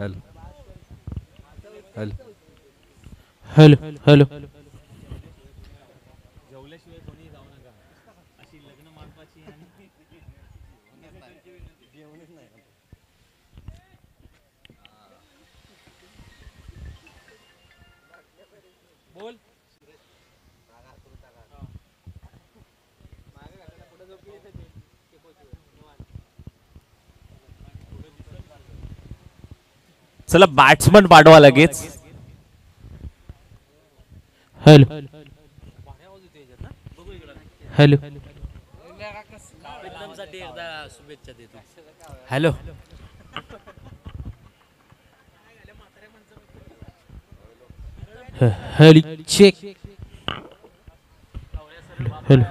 Hello hello hello hello चला batsman पाठवा लगेच. Hello hello hello hello check. Hello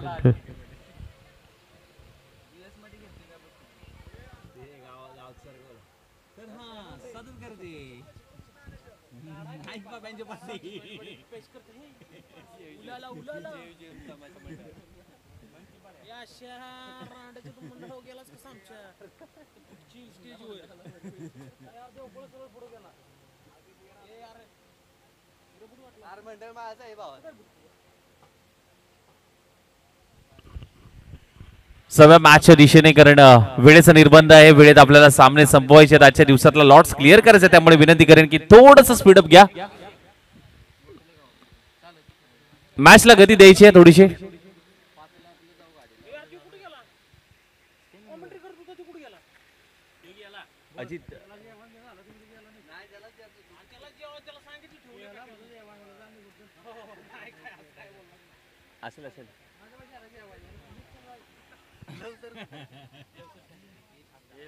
सगळ्या मॅचच्या दिशेने करणं वेळेचा निर्बंध आहे. वेळेत आपल्याला सामने संपवायचे आहेत. आजच्या दिवसातला लॉट्स क्लिअर करायचे, त्यामुळे विनंती करेन की थोडंसं स्पीडअप घ्या. मॅचला गती द्यायची आहे थोडीशी. असेल असेल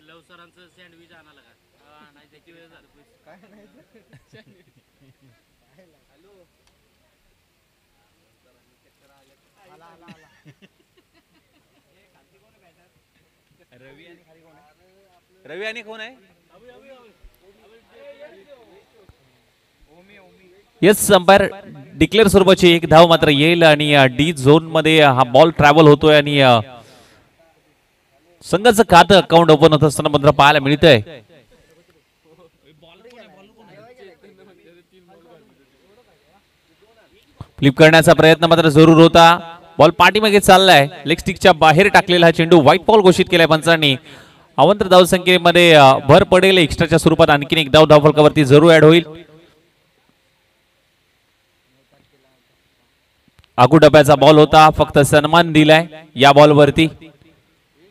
लव सरांचं सँडविच आणायला का नाही त्याची वेळ झाली रवी आणि कोण आहे? येस, अंपायर डिक्लेअर स्वरूपाची एक धाव मात्र येईल आणि डी झोन मध्ये हा बॉल ट्रॅव्हल होतोय आणि संघाचं खातं अकाउंट ओपन होत असताना मात्र पाहायला मिळतंय. फ्लिप करण्याचा प्रयत्न मात्र जरूर होता. बॉल पाठीमागे चाललाय. लेग स्टिकच्या बाहेर टाकलेला हा चेंडू व्हाईट बॉल घोषित केलाय पंचांनी. अवंतर धावसंख्येमध्ये भर पडेल. एक्स्ट्राच्या स्वरूपात आणखीन एक धाव धावफलकावरती जरूर ऍड होईल. आगू डब्याचा बॉल होता, फक्त सन्मान दिलाय या बॉलवरती.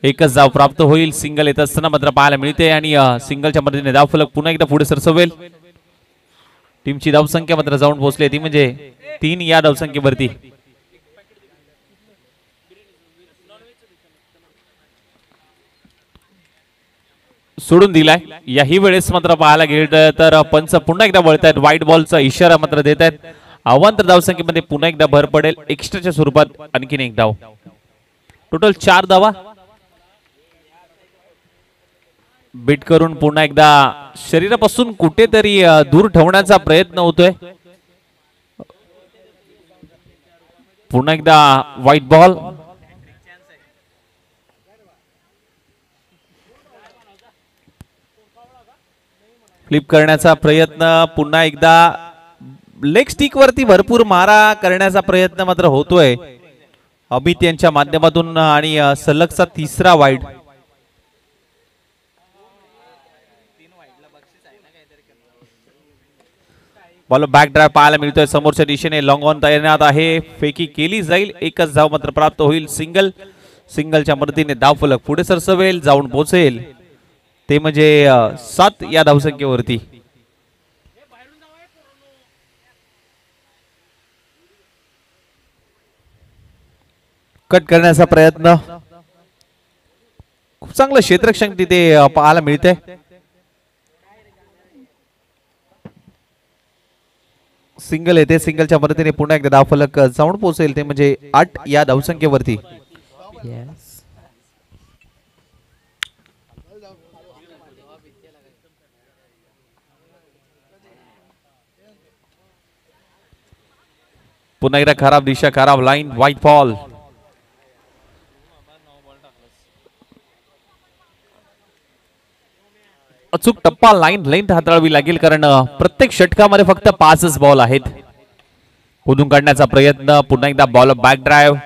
एकच धाव प्राप्त होईल. सिंगल येत असताना मात्र पाहायला मिळते आणि सिंगलच्या मदतीने धावफलक पुन्हा एकदा पुढे सरसवेल. टीमची धावसंख्या मात्र जाऊन पोहोचली, ती म्हणजे 3 या धावसंख्येवरती. सोडून दिलाय. याही वेळेस मात्र पाहायला गेलं तर पंच पुन्हा एकदा वळतायत. व्हाईट बॉलचा इशारा मात्र देत आहेत. अवांतर धावसंख्येमध्ये पुन्हा एकदा भर पडेल. एक्स्ट्राच्या स्वरूपात आणखीन एक धाव. टोटल 4 धावा. बीट करून पुन्हा एकदा शरीरापासून कुठेतरी दूर ठेवण्याचा प्रयत्न होतोय. पुन्हा एकदा व्हाईट बॉल. फ्लिप करण्याचा प्रयत्न पुन्हा एकदा. लेग स्टिक वरती भरपूर मारा करण्याचा प्रयत्न मात्र होतोय अमित यांच्या माध्यमातून आणि सलगचा 3रा वाईड. बॉल बॅक ड्राइव्ह पाहायला मिळतोय. समोरच्या दिशेने लॉंग ऑन तैनात आहे. फेकी केली जाईल. एकच धाव मात्र प्राप्त होईल. सिंगल. सिंगलच्या मदतीने धावफलक पुढे सरसवेल, जाऊन पोहोचेल. ते म्हणजे 7 या धावसंख्येवरती. कट करण्याचा प्रयत्न. खूप चांगलं क्षेत्ररक्षण तिथे पाहायला मिळते. सिंगल येते. सिंगलच्या मदतीने पुन्हा एकदा धावफलक जाऊन पोहोचेल. ते म्हणजे 8 या धावसंख्येवरती. पुन्हा एकदा खराब दिशा, खराब लाईन. White ball. अचूक टप्पा लाईन हाताळावी लागेल, कारण प्रत्येक षटकामध्ये फक्त 5च बॉल आहेत. कुदून काढण्याचा प्रयत्न, पुन्हा एकदा बॉल बॅक ड्राईव्ह,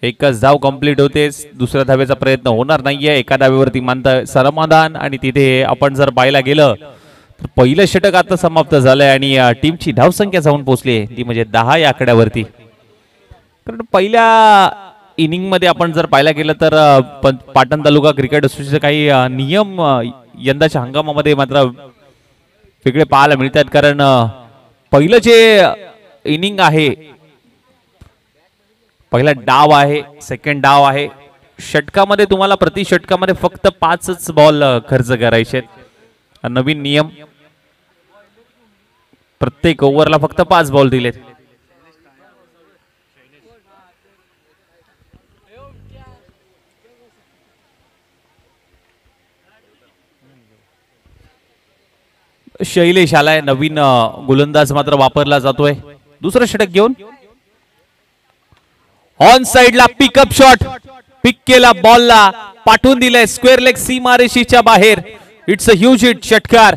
एकच धाव कंप्लीट होते. दुसऱ्या धावेचा प्रयत्न होणार नाहीये. एका धावेवरती मानतं समाधान. आणि तिथे आपण जर पाहायला गेलं तर पहिलं षटक आता समाप्त झालंय आणि टीमची धावसंख्या जाऊन पोहोचली ती म्हणजे 10 या आकड्यावरती. कारण पहिल्या इनिंग मध्ये आपण जर पाहायला गेलं तर पाटण तालुका क्रिकेट असोसिएशनचे काही नियम यंदाच्या हंगामामध्ये मात्र वेगळे पाहायला मिळतात. कारण पहिलं जे इनिंग आहे, पहिला डाव आहे, सेकंड डाव आहे, षटकामध्ये तुम्हाला प्रति षटकामध्ये फक्त 5च बॉल खर्च करायचे आहेत. नवीन नियम, प्रत्येक ओव्हरला फक्त 5 बॉल दिलेत. शैलेश आलाय, नवीन गोलंदाज मात्र वापरला जातोय. दुसरं षटक घेऊन ऑन साइडला पिकअप शॉट, पिक केला, बॉलला पाठवून दिलाय स्क्वेअर लेग सीमारेषेच्या बाहेर. It's a huge hit. षटकार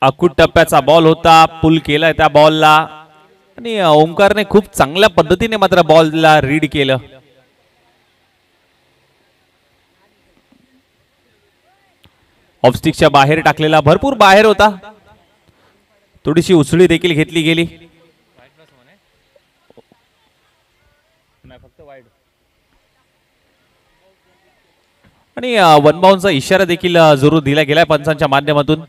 अकूट टप्प्याचा बॉल होता, पुल केलाय त्या बॉलला आणि ओमकारने खूप चांगल्या पद्धतीने मात्र बॉलला रीड केलं. ऑफस्टिकच्या बाहेर टाकलेला, भरपूर बाहेर होता, थोडीशी उसळी देखील घेतली गेली. आणि वन बाउंडचा इशारा देखील जरूर दिला गेलाय पंचांच्या माध्यमातून.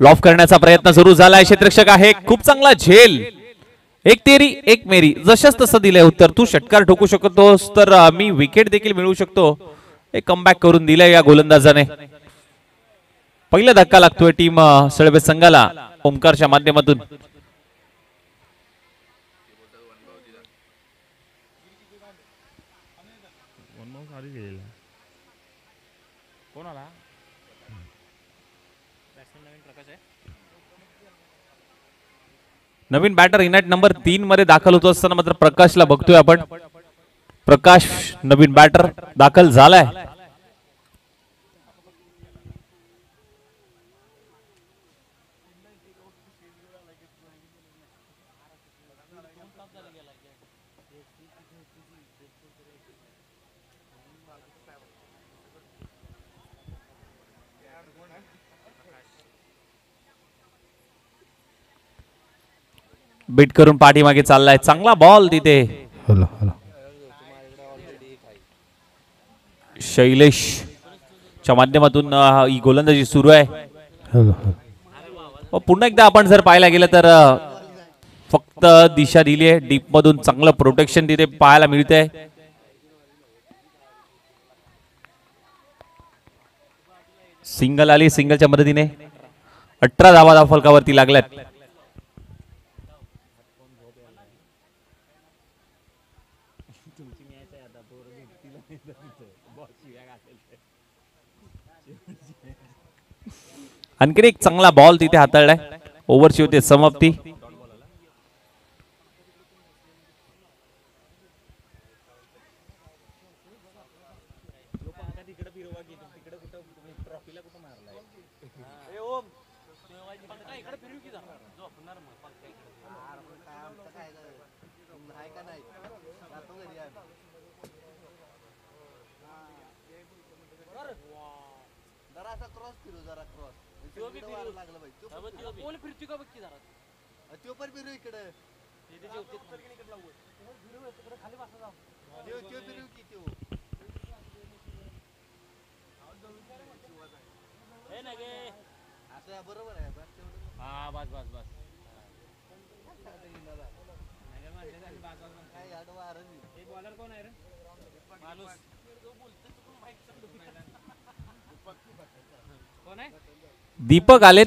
लॉफ करण्याचा प्रयत्न सुरू झालाय. क्षेत्ररक्षक आहे, खूप चांगला झेल. एक तेरी एक मेरी, जशाच तसं दिलंय उत्तर. तू षटकार ठोकू शकतोस तर मी विकेट देखील मिळवू शकतो. एक कमबॅक करून दिलाय या गोलंदाजाने. पहिला धक्का लागतोय टीम सळवे संघाला ओमकारच्या माध्यमातून. नवीन बॅटर इनॅट नंबर 3 मध्ये दाखल होत असताना मात्र प्रकाशला बघतोय आपण. प्रकाश नवीन बॅटर दाखल झालाय. बीट करून पाठीमागे चाललाय. चांगला बॉल तिथे. शैलेश च्या माध्यमातून ही गोलंदाजी सुरू आहे. पुन्हा एकदा आपण जर पाहायला गेलं तर फक्त दिशा दिली आहे. डीप मधून चांगलं प्रोटेक्शन तिथे पाहायला मिळतंय. सिंगल आली. सिंगलच्या मदतीने 18 धावा फलकावरती लागल्यात. आणखीन एक चांगला बॉल तिथे हाताळलाय. ओव्हरची होते समाप्ती. दीपक आलेत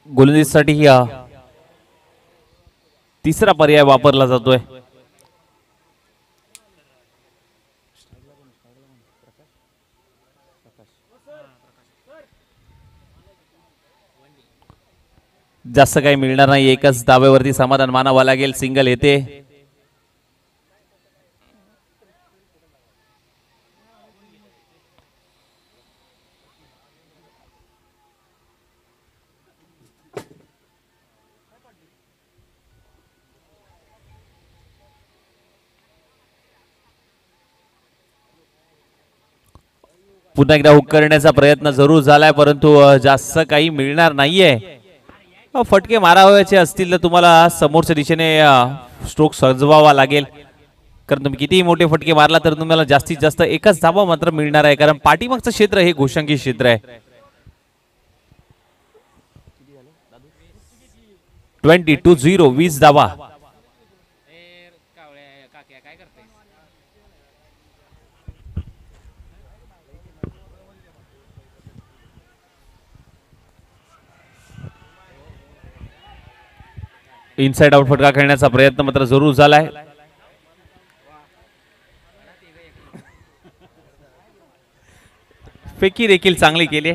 गोलंदाजीसाठी. तिसरा पर्याय वापरला जातोय. जास्त काही मिळणार नाही, एकच धाब्यावरती समाधान मानावं लागेल. सिंगल येते. पुन्हा एकदा हुक करण्याचा प्रयत्न जरूर झालाय, परंतु जास्त काही मिळणार नाहीये. फटके मारावायचे असतील तर तुम्हाला समोरच्या दिशेने स्ट्रोक सजवावा लागेल, कारण तुम्ही कितीही मोठे फटके मारला तर तुम्हाला जास्तीत जास्त एकच धाबा मात्र मिळणार आहे, कारण पाठीमागचं क्षेत्र हे घोषांकी क्षेत्र आहे. 22-0 20 धाबा. इनसाइड आउट फटका खेळण्याचा प्रयत्न मात्र जरूर झालाय. फेकी देखील चांगली केली.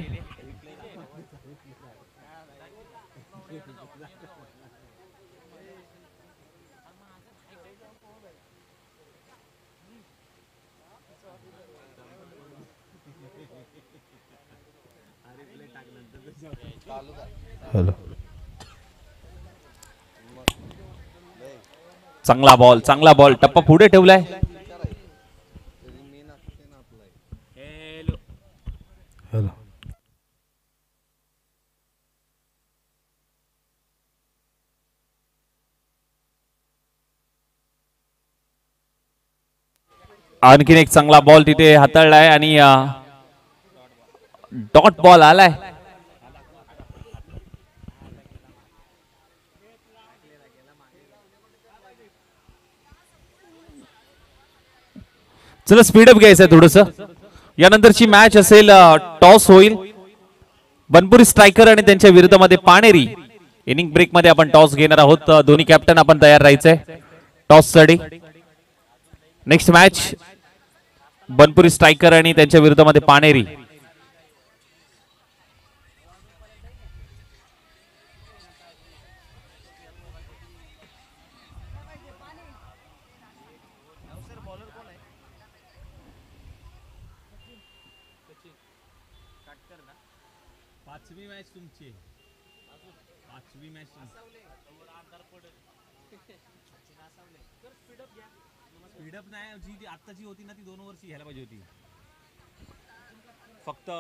हॅलो. चांगला बॉल टप्पा पुढे ठेवलाय. हॅलो. आणखीन एक चांगला बॉल तिथे हाताळलाय आणि डॉट बॉल आलाय. चला स्पीडअप घ्यायचंय थोडस. यानंतरची मॅच असेल टॉस होईल. बनपुरी स्ट्रायकर आणि त्यांच्या विरुद्धामध्ये पाणेरी. इनिंग ब्रेक मध्ये आपण टॉस घेणार आहोत. दोन्ही कॅप्टन आपण तयार राहायचंय टॉस साठी. नेक्स्ट मॅच बनपुरी स्ट्रायकर आणि त्यांच्या विरुद्धामध्ये पाणेरी. पाचवी मॅच तुमची. पाचवी मॅच स्पीडअप नाही जी आत्ताची होती ना ती 2 वर्षी घ्यायला पाहिजे होती, फक्त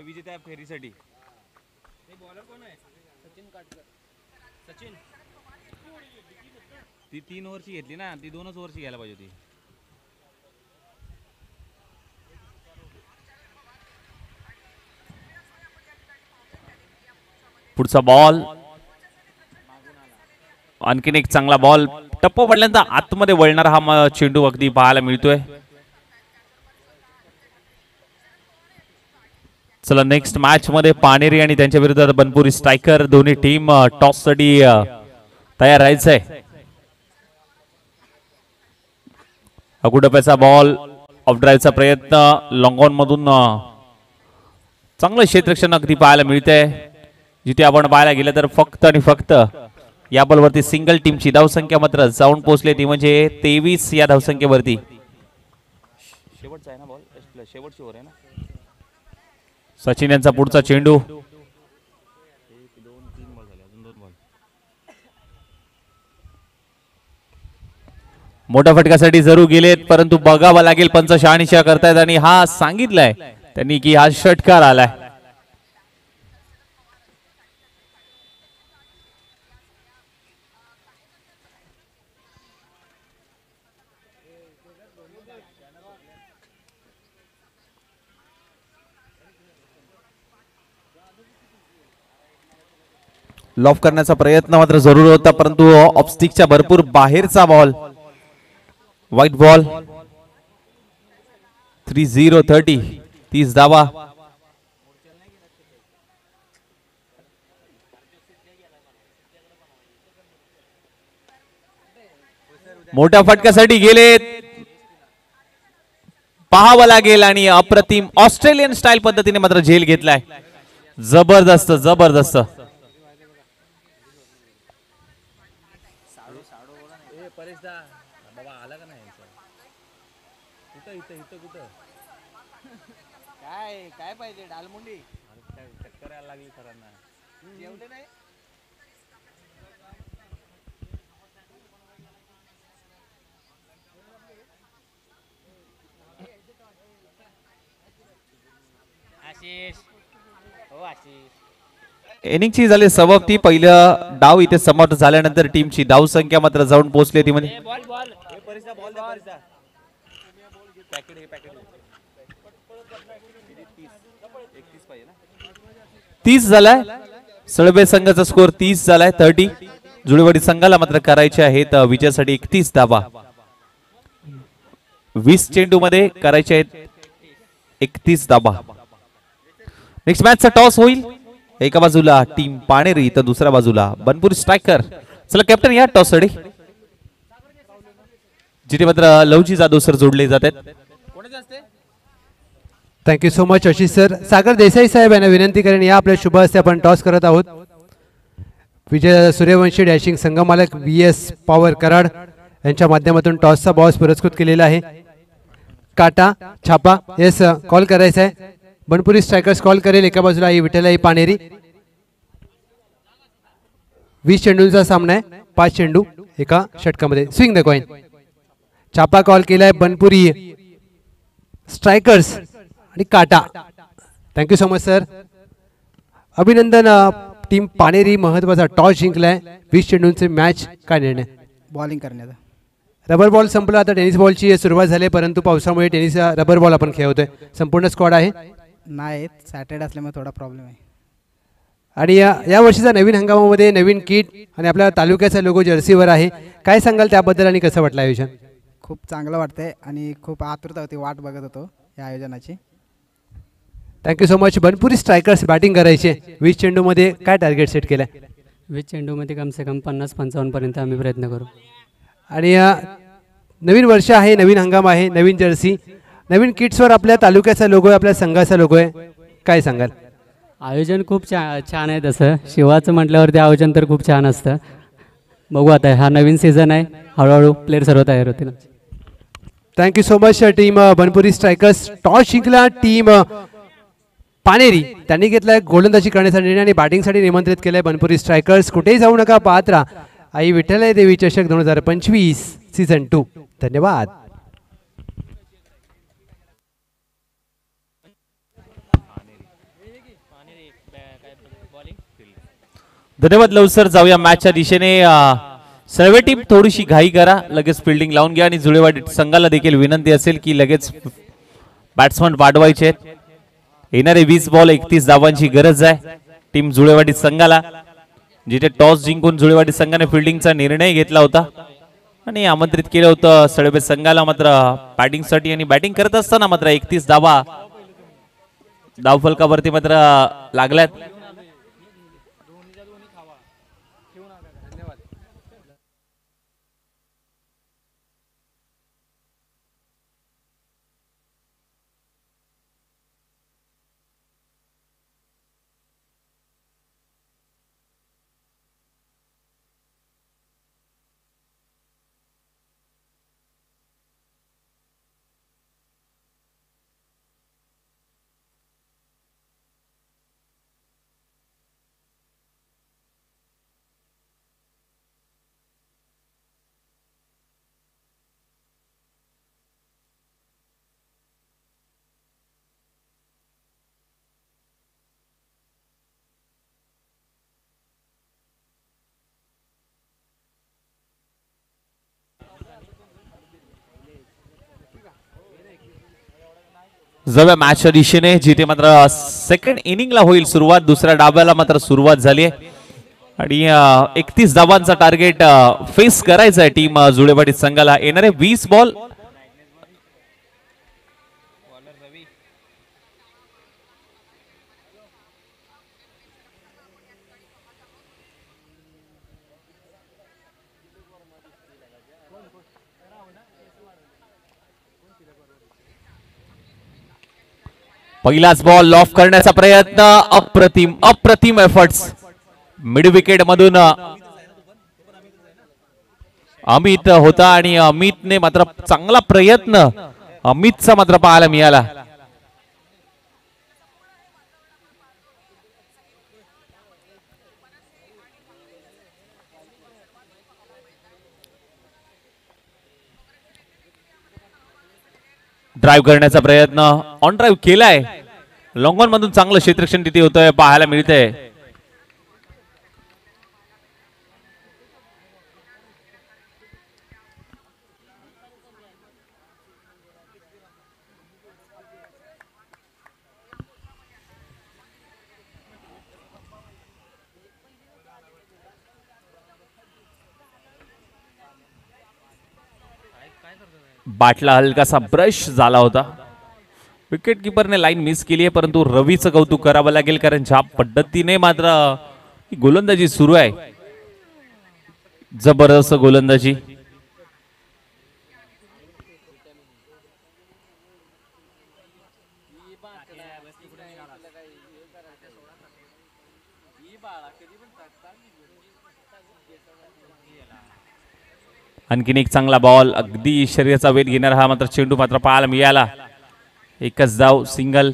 विजेत्या फेरीसाठी. बॉलर कोण आहे? सचिन काटकर. सचिन ती 3 वर्षी घेतली ना, ती 2च वर्षी घ्यायला पाहिजे होती. पुढचा बॉल. आणखीन एक चांगला बॉल. टप्पा पडल्यानंतर आतमध्ये वळणारा हा चेंडू अगदी पाहायला मिळतोय. चला नेक्स्ट मॅच मध्ये पाणेरी आणि त्यांच्या विरुद्ध बनपुरी स्ट्रायकर. दोन्ही टीम टॉस साठी तयार राहायचंय. अगुडप्याचा बॉल. ऑफ ड्राईव्हचा प्रयत्न. लॉंग ऑन मधून चांगलं क्षेत्ररक्षण अगदी पाहायला मिळतंय. जिथे आपण पाहायला गेलं तर फक्त आणि फक्त या बॉलवरती सिंगल टीमची धावसंख्या मात्र जाऊन पोहोचली, ती म्हणजे 23 या धावसंख्येवरती. शेवटचा आहे ना बॉल, शेवटची ओव्हर आहे ना. सचिन यांचा पुढचा चेंडू. मोठ्या फटक्यासाठी जरूर गेलेत, परंतु बघावं लागेल. पंच शहानिशा करतायत आणि हा सांगितलाय त्यांनी की हा षटकार आलाय. लॉफ करण्याचा प्रयत्न मात्र जरूर होता, परंतु ऑफस्टिकच्या भरपूर बाहेरचा बॉल. White ball. 30 30 धावा. मोठ्या फटक्यासाठी गेलेत. पाहावं लागेल आणि अप्रतिम ऑस्ट्रेलियन स्टाईल पद्धतीने मात्र झेल घेतलाय. जबरदस्त जबरदस्त. ए परेश दा बाबा आला का नाही यांचा? कुठं इथं इथं कुठं काय काय पाहिजे डालमुंडी चक्कर यायला लागली सरांना. जेवले नाही आशिष हो आशिष इनिंगची झाली समाप्ती. पहिलं डाव इथे समाप्त झाल्यानंतर टीमची धाव संख्या मात्र जाऊन पोहोचली होती मध्ये बॉल बॉल ए परेश दा बॉल द्या परेश दा. पॅकेट हे पॅकेट 31 पाहिजे ना. 30 झालाय. सळबे संघाचा स्कोअर 30 झालाय 30. जुळेवाडी संघाला मात्र करायचे आहेत विजयासाठी 31 धावा. 20 चेंडू मध्ये करायचे आहेत 31 धावा. नेक्स्ट मॅचचा टॉस होईल. एका बाजूला टीम पाणेरी तर दुसऱ्या बाजूला बनपुरी स्ट्रायकर. चला कॅप्टन या टॉस साठी, जिथे मात्र लवजी जाधव सर जोडले जातात. कोणाचे असते? Thank you so much Ashish sir. Sagar Desai साहेब यांना विनंती करेन या आपल्या शुभ हस्ते आपण टॉस करत आहोत. विजय सूर्यवंशी डॅशिंग संघमालक VS पॉवर कराड यांच्या माध्यमातून टॉसचा बॉस पुरस्कृत केलेला आहे. काटा छापा येस कॉल करायचा आहे. बनपुरी स्ट्रायकर्स कॉल करेल. एका बाजूला आई विठ्ठलाई पाणेरी. 20 चेंडूंचा सामना आहे. 5 चेंडू एका षटकामध्ये. Swing the coin. छापा कॉल केलाय बनपुरी स्ट्रायकर्स आणि काटा. Thank you so much sir. अभिनंदन. टीम पाणेरी महत्वाचा टॉस जिंकलाय. 20 चेंडूंचे मॅच. काय निर्णय? बॉलिंग करण्याचा रबर बॉल संपला. आता टेनिस बॉलची सुरुवात झाली, परंतु पावसामुळे टेनिस रबर बॉल आपण खेळवतोय. संपूर्ण स्क्वॉड आहे नाही सॅटर्डे असल्यामुळे थोडा प्रॉब्लेम आहे. आणि या वर्षीचा नवीन हंगामामध्ये नवीन किट आणि आपल्या तालुक्याचा लोगो जर्सीवर आहे. काय सांगाल त्याबद्दल आणि कसं वाटलं आयोजन? खूप चांगलं वाटतंय आणि खूप आतुरता होती, वाट बघत होतो या आयोजनाची. Thank you so much. Banpuri strikers batting करायचे. 20 चेंडूमध्ये काय टार्गेट सेट केलं? 20 चेंडूमध्ये कम से कम 50-55 पर्यंत आम्ही प्रयत्न करू. आणि नवीन वर्ष आहे, नवीन हंगाम आहे, नवीन जर्सी, नवीन किट्सवर आपल्या तालुक्याचा लोगो आहे, आपल्या संघाचा लोगो आहे. काय सांगाल? आयोजन खूप छान आहे. तसं शिवाचं म्हटल्यावरती आयोजन तर खूप छान असतं. बघू आता हा नवीन सीझन आहे, हळूहळू प्लेयर सर्व तयार होतील. Thank you so much. Team Banpuri strikers toss जिंकला. टीम पाणेरी त्यांनी घेतलाय गोलंदाजी करण्याचा निर्णय आणि बॅटिंगसाठी निमंत्रित केलंय बनपुरी स्ट्रायकर्स. कुठेही जाऊ नका, पाहत राहा आई विठ्ठलाई देवी चषक 2025 सीझन 2. धन्यवाद. धन्यवाद. लवकर जाऊया मॅचच्या दिशेने. सर्व टीम थोडीशी घाई करा, लगेच फिल्डिंग लावून घ्या आणि जुळेवाडी संघाला देखील विनंती असेल की लगेच बॅट्समन वाढवायचे आहेत. येणारे 20 बॉल 31 धावांची गरज आहे टीम जुळेवाडी संघाला, जिथे टॉस जिंकून जुळेवाडी संघाने फिल्डिंगचा निर्णय घेतला होता आणि आमंत्रित केलं होतं सळबे संघाला मात्र बॅटिंगसाठी. आणि बॅटिंग करत असताना मात्र 31 धावा धावफलकावरती मात्र लागल्यात. जाऊया मॅचच्या दिशेने, जिथे मात्र सेकंड इनिंगला होईल सुरुवात. दुसऱ्या डाब्याला मात्र सुरुवात झाली आहे आणि 31 धावांचा टार्गेट फेस करायचा आहे टीम जुळेवाडी संघाला. येणारे 20 बॉल पहिलाच बॉल लॉफ करण्याचा प्रयत्न. अप्रतिम अप्रतिम एफर्ट्स मिड विकेट मधून अमित होता आणि अमितने मात्र चांगला प्रयत्न अमितचा मात्र पाहायला मिळाला. ड्राईव्ह करण्याचा प्रयत्न ऑन ड्राईव्ह केलाय. लॉंग ऑन मधून चांगलं क्षेत्ररक्षण तिथे होतंय पाहायला मिळतंय. बाटला हलकासा ब्रश झाला होता. विकेट किपरने लाईन मिस केली आहे, परंतु रवीचं कौतुक करावं लागेल कारण ज्या पद्धतीने मात्र गोलंदाजी सुरू आहे, जबरदस्त गोलंदाजी. आणखीन एक चांगला बॉल, अगदी शरीराचा वेध घेणारा हा मात्र चेंडू मात्र पाहायला मिळाला. एकच धाव, सिंगल.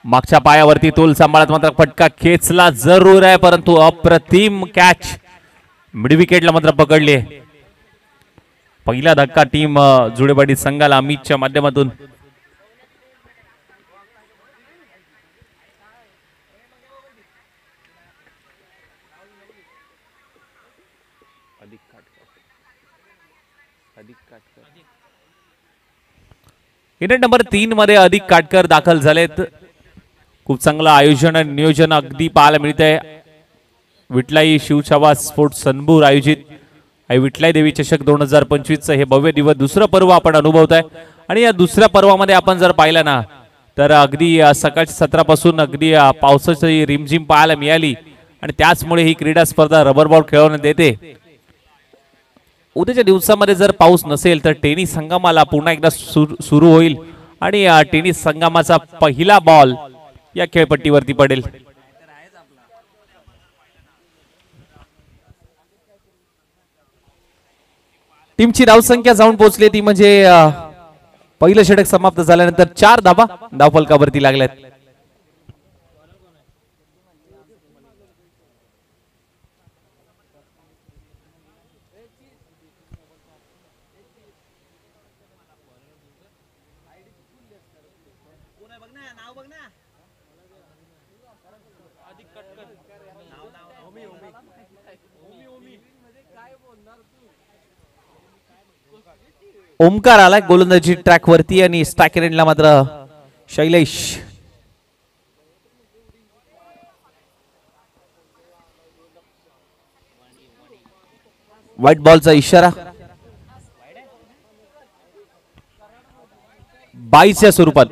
मागच्या पायावरती तोल सांभाळत मात्र फटका खेचला जरूर आहे, परंतु अप्रतिम कॅच मिड विकेटला मात्र पकडली. पहिला धक्का टीम जुळेवाडी संघाला अमितच्या माध्यमातून. इनिंग नंबर 3 मध्ये अधिक काटकर दाखल झालेत. खूप चांगलं आयोजन आणि नियोजन अगदी पाहायला मिळतंय. विठलाई शिवछावा स्पोर्ट्स सनबूर आयोजित विठलाई देवी चषक 2025 हे भव्य दिवस दुसरं पर्व आपण अनुभवत आहे. आणि या दुसऱ्या पर्वामध्ये आपण जर पाहिलं ना तर अगदी सकाळच्या सत्रापासून अगदी पावसाची रिमझिम पाहायला मिळाली आणि त्याचमुळे ही क्रीडा स्पर्धा रबर बॉल खेळवण्यात येते. उद्याच्या दिवसामध्ये जर पाऊस नसेल तर टेनिस संगमाला पुन्हा एकदा सुरू होईल आणि टेनिस संगमाचा पहिला बॉल या खेळपट्टीवरती पडेल. टीमची धावसंख्या जाऊन पोहोचली ती म्हणजे पहिलं षटक समाप्त झाल्यानंतर 4 धावा धावफलकावरती लागल्यात. ओमकार आलाय गोलंदाजी ट्रॅक वरती आणि स्ट्रायकर एंडला मात्र शैलेश. व्हाईट बॉलचा इशारा 22 या स्वरूपात.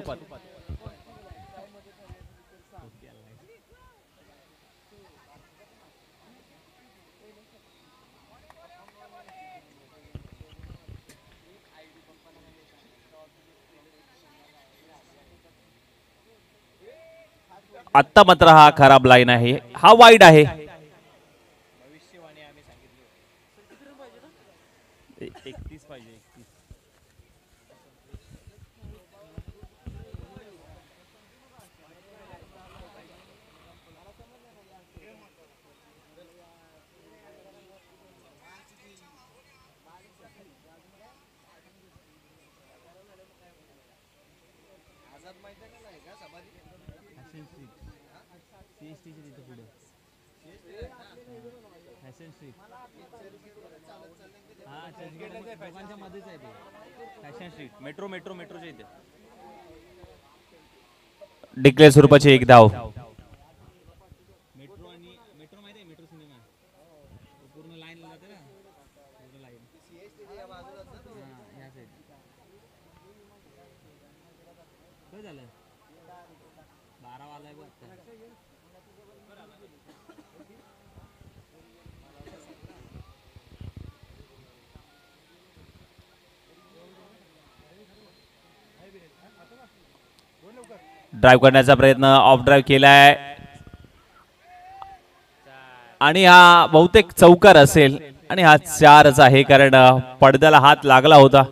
आता मात्र हा खराब लाईन आहे, हा वाईड आहे. मेट्रो मेट्रो मेट्रोच्या इथे डिक्लेअर स्वरूपाची एक धाव. मेट्रो आणि मेट्रो माहिती आहे, मेट्रो सिनेमा पूर्ण लाईन जाते ना, पूर्ण लाईन ह्या साईड. काय झालं 12 वाला आहे बघ. ड्राईव्ह करण्याचा प्रयत्न, ऑफ ड्राईव्ह केलाय आणि हा बहुतेक चौकार असेल आणि हा 4च आहे कारण पडद्याला हात लागला होता.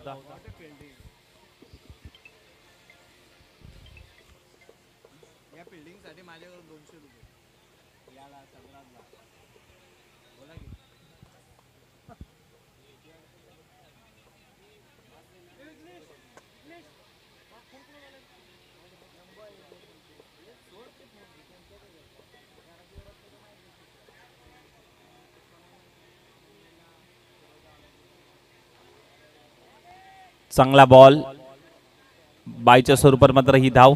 चांगला बॉल, बायच्या स्वरूपात मात्र ही धाव.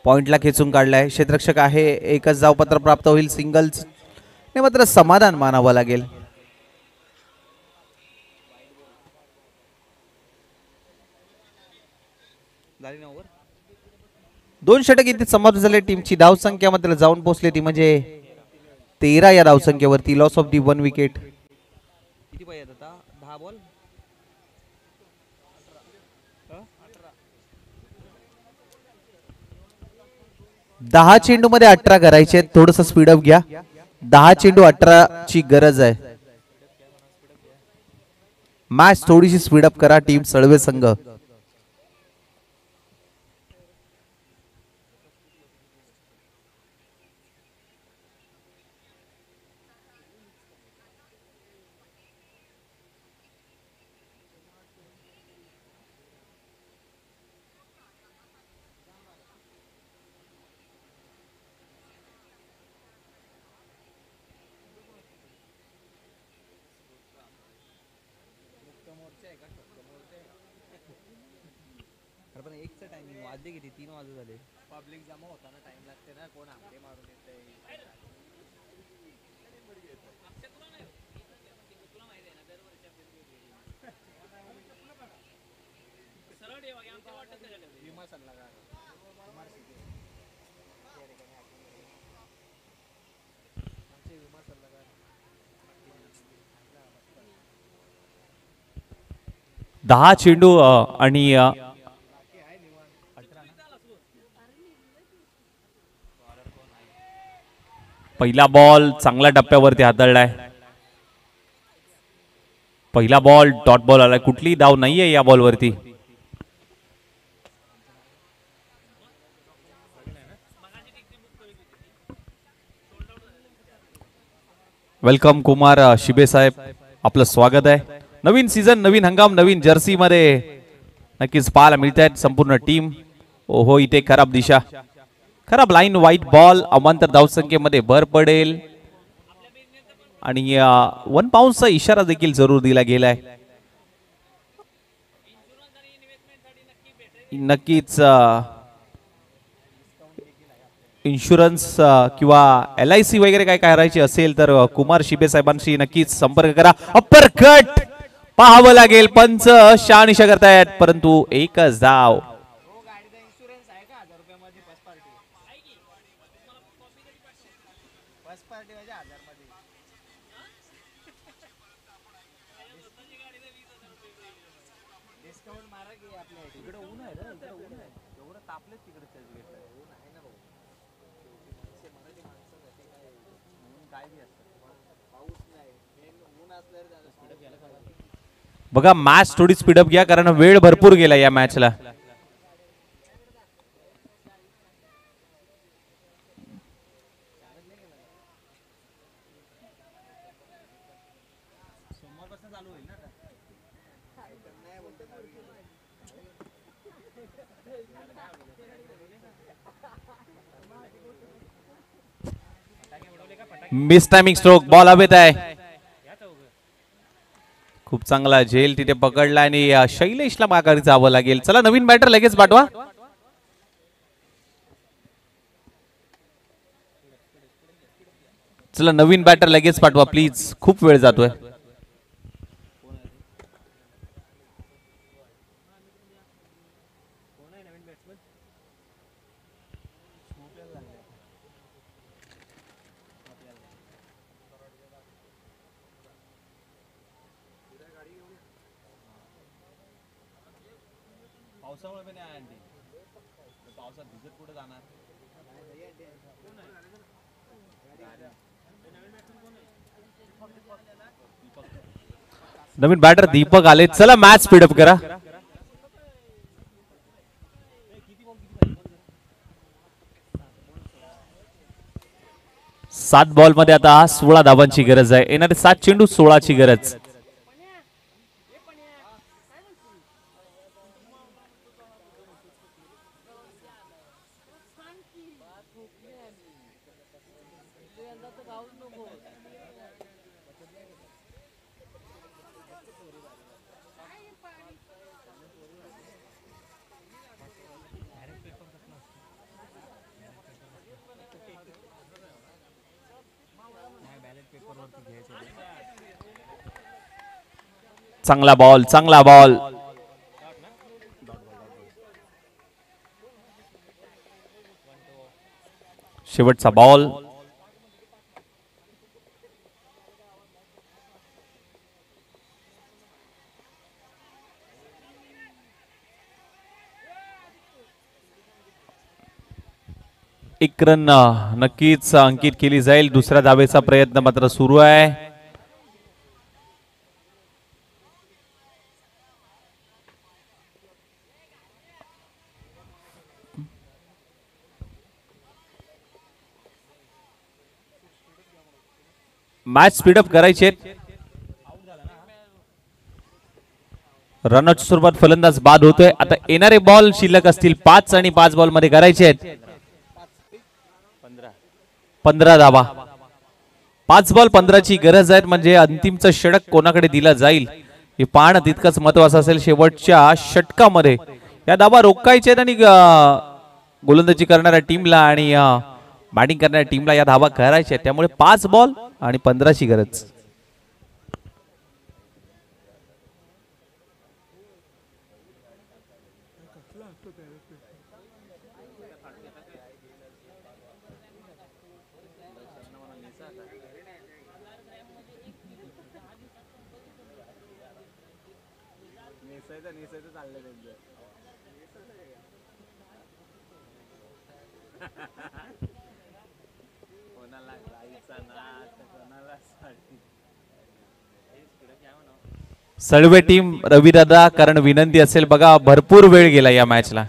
पॉइंटला खेचून काढलाय क्षेत्ररक्षक आहे. एकच धावपत्र प्राप्त होईल सिंगल्स ने मात्र समाधान मानावं लागेल. दोन षटक इथे समाप्त झाले. टीमची धावसंख्या मात्र जाऊन पोहोचली ती म्हणजे 13 या धावसंख्येवरती. Loss of the 1 wicket. किती पाहिजे आता? 10 बॉल 10 चेंडू मध्ये 18 करायचे. थोडस स्पीडअप घ्या. 10 चेंडू 18 ची गरज आहे. मॅच थोडीशी स्पीडअप करा टीम सळवे संघ. वाजले किती? 3 वाजले झाले. पब्लिक जमा होताना टाइम लागते ना. कोण आमटे मारून येते. दहा चेंडू आणि पहिला बॉल चांगल्या टप्प्यावरती हाताळलाय. पहिला बॉल डॉट बॉल आलाय. कुठलीही धाव नाहीये या बॉलवरती. वेलकम कुमार शिबे साहेब, आपलं स्वागत आहे. नवीन सीझन, नवीन हंगाम, नवीन जर्सी मध्ये नक्कीच पाहायला मिळत आहेत संपूर्ण टीम. ओहो, इथे खराब दिशा, खराब लाईन, व्हाईट बॉल. अमांतर धावसंख्येमध्ये भर पडेल आणि 1 पाऊंडचा इशारा देखील जरूर दिला गेलाय. नक्कीच इन्शुरन्स किंवा LIC वगैरे काय करायची असेल तर कुमार शिबे साहेबांशी नक्कीच संपर्क करा. अप्पर कट पाहावं लागेल. पंच शहानिशा करतायत परंतु एकच धाव. बघा, मॅच थोडी स्पीडअप घ्या कारण वेळ भरपूर गेला या मॅचला. मिस टायमिंग स्ट्रोक, बॉल हवेत आहे. खूप चांगला झेल तिथे पकडला आणि शैलेशला माघारी जावं लागेल. चला, नवीन बॅटर लगेच पाठवा. चला नवीन बॅटर लगेच पाठवा प्लीज, खूप वेळ जातोय. पावसामुळे पण नाही आणते, पावसात भिजत कुठे जाणार. नवीन बॅटर दीपक आले. चला मॅच स्पीडअप करा. 7 बॉल मध्ये आता 16 धावांची गरज आहे. येणारे 7 चेंडू 16ची गरज. चांगला बॉल, चांगला बॉल. शेवटचा बॉल. एक रन नक्कीच अंकित केली जाईल. दुसऱ्या धावेचा प्रयत्न मात्र सुरू आहे. मॅच स्पीडअप करायचे. रनआउट स्वरूपात फलंदाज बाद होतोय. आता येणारे बॉल शिल्लक असतील 5 आणि 5 बॉल मध्ये करायचे आहेत 15 धावा. 5 बॉल 15ची गरज आहे. म्हणजे अंतिमचं षटक कोणाकडे दिला जाईल हे पाहणं तितकंच महत्वाचं असेल. शेवटच्या षटकामध्ये या धावा रोखायच्या आहेत आणि गोलंदाजी करणाऱ्या टीमला आणि बॅटिंग करणाऱ्या टीमला या धावा करायच्या आहेत. त्यामुळे 5 बॉल आणि 15ची गरज. सळवे टीम रविदादा, कारण विनंती असेल बघा, भरपूर वेळ गेला या मॅचला.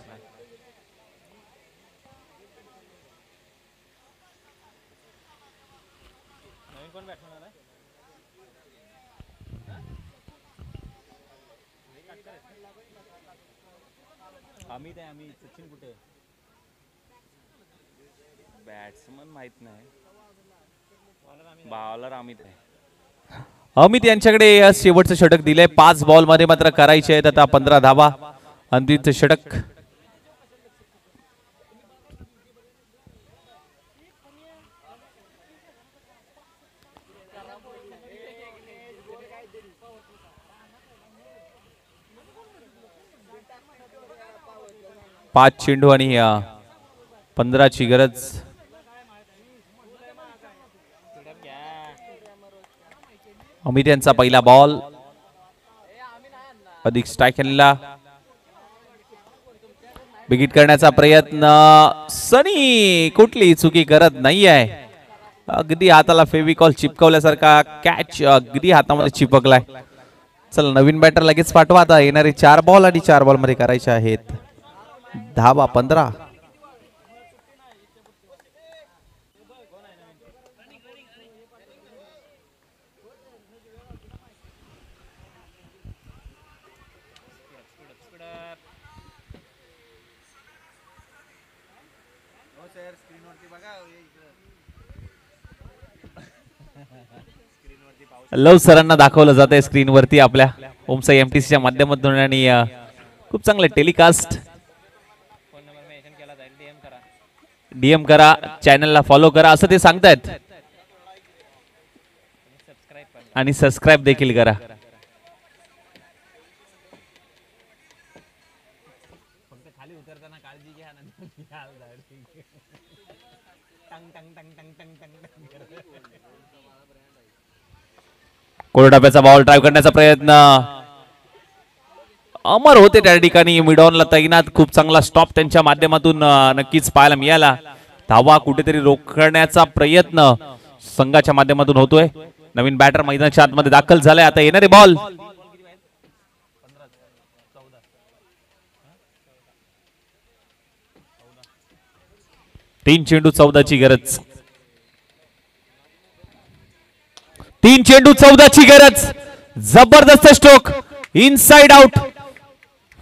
अमित आहे. अमित सचिन कुठे? बॅट्समन माहित नाही. बॉलर अमित आहे. अमित यांच्याकडे शेवटचं षटक दिलंय. 5 बॉल मध्ये मात्र करायचे आहेत आता 15 धावा. अंतिम षटक. पाच चेंडू आणि 15ची गरज. अमित यांचा पहिला बॉल. अधिक स्ट्राइक केलेला. बिगिट करण्याचा प्रयत्न. सनी कुठली चुकी करत नाही आहे. अगदी हाताला फेविकॉल चिपकवल्यासारखा कॅच अगदी हातामध्ये चिपकलाय. चला नवीन बॅटर लगेच पाठवा. आता येणारे 4 बॉल आणि 4 बॉल मध्ये करायचे आहेत धावा 15. लव सरांना दाखवलं जात आहे स्क्रीनवरती आपल्या ओमसाई एमटीसीच्या माध्यमातून आणि खूप चांगलं टेलिकास्ट. डीएम करा, चॅनलला फॉलो करा असं ते सांगतायत. आणि सबस्क्राईब देखील करा. कोरडाप्याचा बॉल ड्राईव्ह करण्याचा प्रयत्न अमर होते त्या ठिकाणी. मिडॉनला तैनात खूप चांगला स्टॉप त्यांच्या माध्यमातून नक्कीच पाहायला मिळाला. धावा कुठेतरी रोखण्याचा प्रयत्न संघाच्या माध्यमातून होतोय. नवीन बॅटर मैदानाच्या आतमध्ये दाखल झालाय. आता येणारे बॉल 3 चेंडू 14ची गरज. 3 चेंडू 14ची गरज. जबरदस्त स्ट्रोक इनसाइड आउट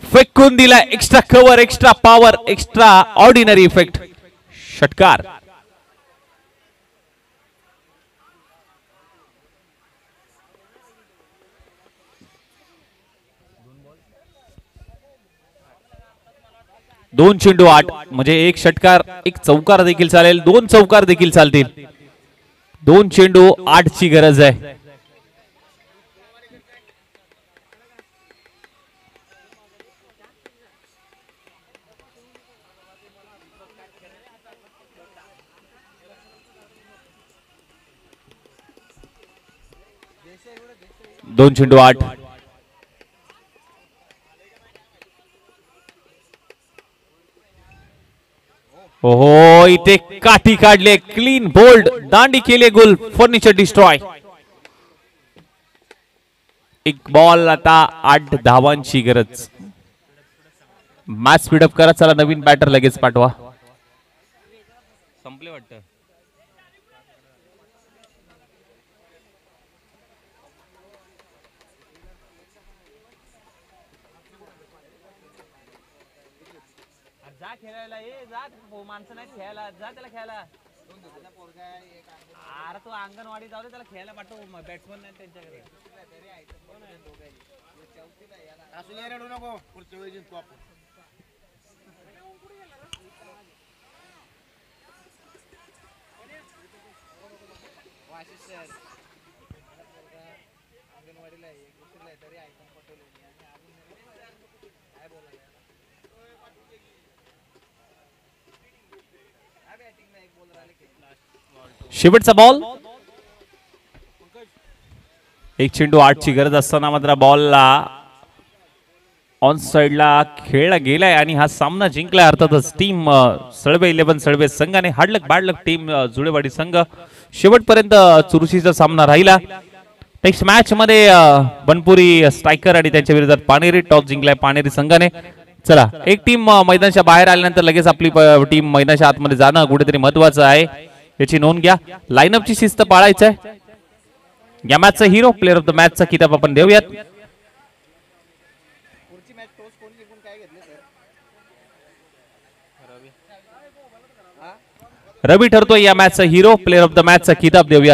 फेकून दिला. Extra cover, extra power, extra ordinary effect. षटकार. दोन चेंडू 8 म्हणजे एक षटकार, एक चौकार देखील चालेल, 2 चौकार देखील चालतील. 2 चेंडू 8 ची गरज आहे. दोन चेंडू 8. ओहो, इथे काठी काढले, क्लीन बोल्ड दांडी केले, गोल, फर्निचर डिस्ट्रॉय. एक बॉल, आता 8 धावांची गरज. मॅच स्पीडअप करा. चला नवीन बॅटर लगेच पाठवा. संपले वाटतं. जा खेळायला, ये जा, माणसं नाही खेळायला, जा त्याला खेळायला. अरे तू अंगणवाडी जाऊ दे, त्याला खेळायला पाठव. बॅट्समन नाही त्यांच्याकडे. शेवटचा बॉल. एक चेंडू 8 ची गरज असताना मात्र बॉलला ऑन साइडला खेळला गेलाय आणि हा सामना जिंकलाय. अर्थातच टीम सळवे 11 सळवे संघाने. हार्डलक बॅडलक टीम जुळेवाडी संघ. शेवटपर्यंत चुरशीचा सामना राहिला. नेक्स्ट मॅच मध्ये बनपुरी स्ट्रायकर आणि त्यांच्या विरोधात पानेरी. टॉस जिंकलाय पानेरी संघाने. चला, एक टीम मैदानाच्या बाहेर आल्यानंतर लगेच आपली टीम मैदानाच्या आतमध्ये जाणं कुठेतरी महत्वाचं आहे, याची नोंद घ्या. लाईनअपची शिस्त पाळायचं आहे. या मॅचचा हिरो, प्लेअर ऑफ द मॅचचा किताब आपण देऊयात. रवी ठरतोय या मॅचचा हिरो. प्लेअर ऑफ द मॅचचा किताब देऊया.